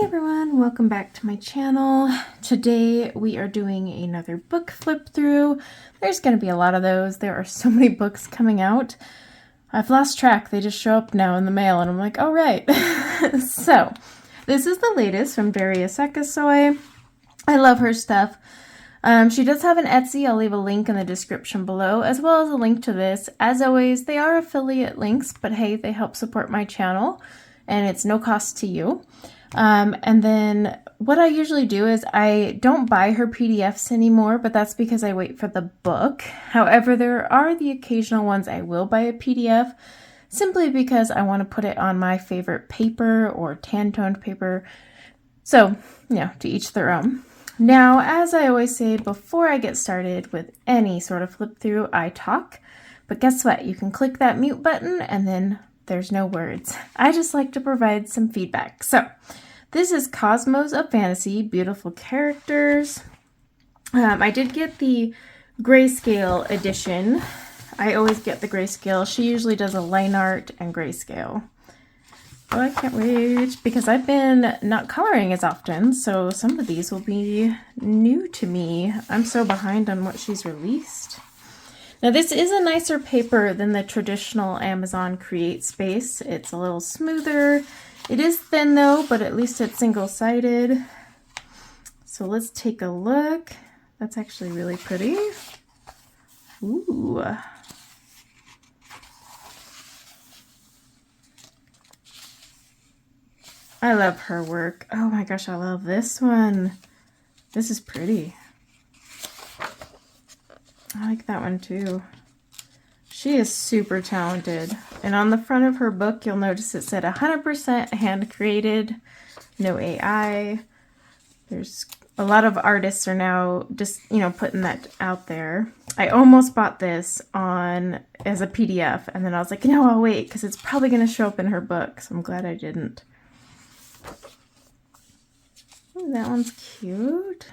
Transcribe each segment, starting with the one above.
Everyone, welcome back to my channel. Today we are doing another book flip through. There's going to be a lot of those. There are so many books coming out. I've lost track. They just show up now in the mail and I'm like, oh right. So this is the latest from Derya C. I love her stuff. She does have an Etsy. I'll leave a link in the description below, as well as a link to this. As always, they are affiliate links, but hey, they help support my channel and it's no cost to you. And then what I usually do is I don't buy her PDFs anymore, but that's because I wait for the book. However, there are the occasional ones I will buy a PDF simply because I want to put it on my favorite paper or tan-toned paper. So, to each their own. Now, as I always say before I get started with any sort of flip through, I talk. But guess what? You can click that mute button and then there's no words. I just like to provide some feedback. So, this is Cosmos of Fantasy, beautiful characters. I did get the grayscale edition. I always get the grayscale. She usually does a line art and grayscale. Oh, I can't wait because I've been not coloring as often, so some of these will be new to me. I'm so behind on what she's released. Now this is a nicer paper than the traditional Amazon Create Space. It's a little smoother. It is thin though, but at least it's single-sided. So let's take a look. That's actually really pretty. Ooh. I love her work. Oh my gosh, I love this one. This is pretty. I like that one too. She is super talented. And on the front of her book, you'll notice it said 100% hand-created, no AI. There's a lot of artists are now just, putting that out there. I almost bought this as a PDF, and then I was like, no, I'll wait, because it's probably going to show up in her book, so I'm glad I didn't. Ooh, that one's cute.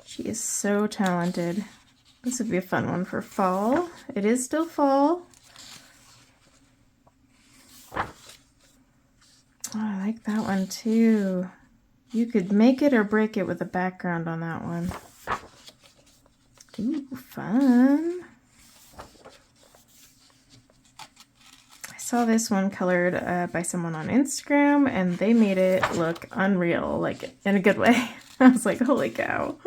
She is so talented. This would be a fun one for fall. It is still fall. Oh, I like that one too. You could make it or break it with a background on that one. Ooh, fun. I saw this one colored by someone on Instagram and they made it look unreal, like in a good way. I was like, holy cow.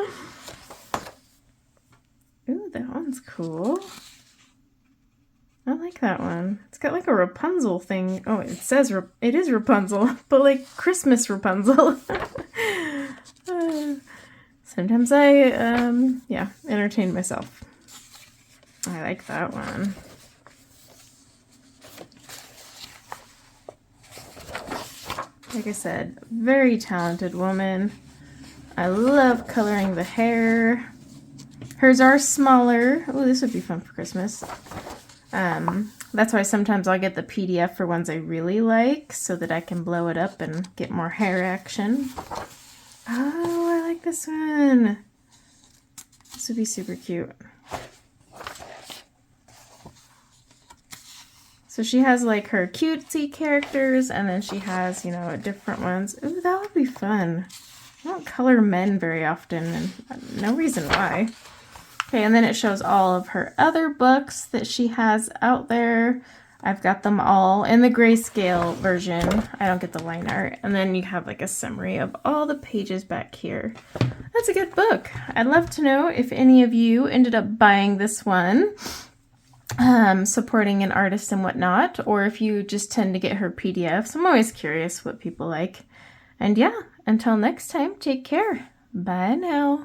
Ooh, that one's cool. I like that one. It's got like a Rapunzel thing. Oh, it says it is Rapunzel, but like Christmas Rapunzel. Sometimes I, entertain myself. I like that one. Like I said, very talented woman. I love coloring the hair. Hers are smaller. Oh, this would be fun for Christmas. That's why sometimes I'll get the PDF for ones I really like so that I can blow it up and get more hair action. Oh, I like this one. This would be super cute. So she has like her cutesy characters and then she has, different ones. Ooh, that would be fun. I don't color men very often and no reason why. Okay, and then it shows all of her other books that she has out there. I've got them all in the grayscale version. I don't get the line art. And then you have like a summary of all the pages back here. That's a good book. I'd love to know if any of you ended up buying this one, supporting an artist and whatnot, or if you just tend to get her PDFs. I'm always curious what people like. And yeah, until next time, take care. Bye now.